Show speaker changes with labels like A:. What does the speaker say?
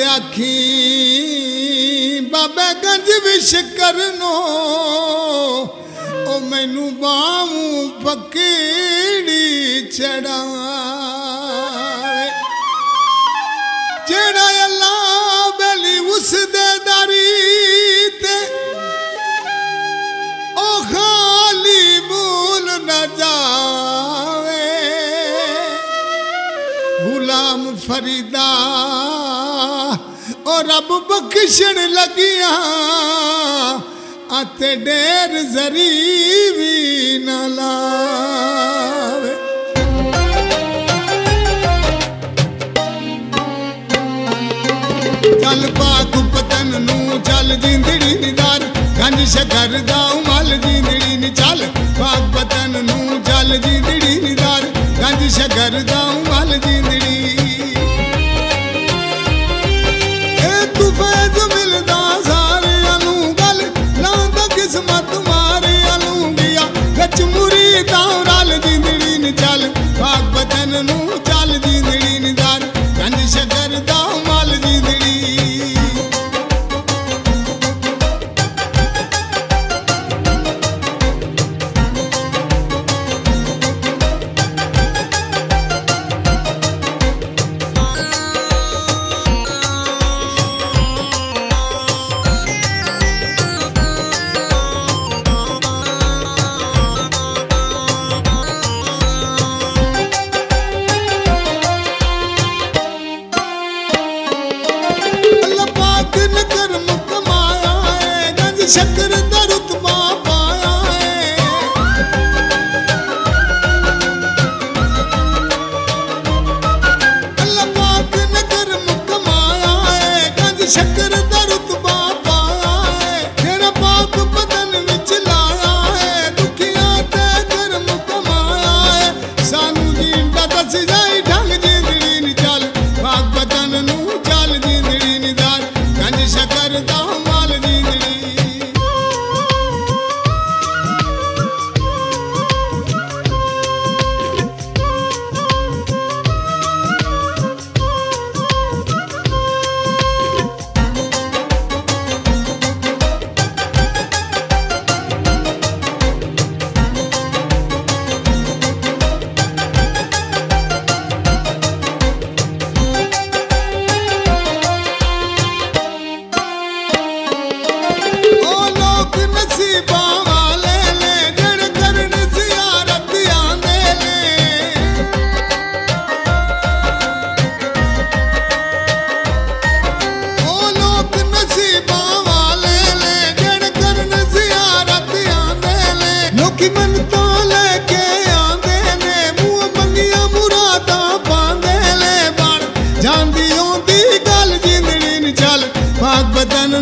A: आखी बाबे गंज विश करनो ओ मैनू बामू पकड़ी चढ़ा जेड़ा अल्लाह बेली उस दे दारी ते ओ खाली भूल न जावे गुलाम फरीदा और रब बख्शण लगिया आते डेर जरी भी न लावे चल पाक पतन नू चल जिंदड़ी निदार गंज शकर दाऊ मल जिंदड़ी नी चल पाक पतन नू चल जिंदड़ी निदार गंज शकर दाऊ मल जिंदड़ी तू फैज मिलदा सारे आलू गल लांदा किस्मत मारे आलू गया गच मुरी ताऊ रल जिंदड़ी नी चल पाक पतन नू चल जिंदड़ी निदार गंज शकर दाऊ मल जिंदड़ी शक्कर दा रुतबा पाया है अल्लाह पाक ने कर्म कमाया है गंज शक्कर दा रुतबा पाया है तेरा पाक बदन विच लाया है दुखियां ते कर्म कमाया है सानू जींदा दस जाई ढंग जिंदड़ी नी चल पाक बदन नू चल जिंदड़ी नी दार गंज शक्कर दा माल जिंदड़ी बदन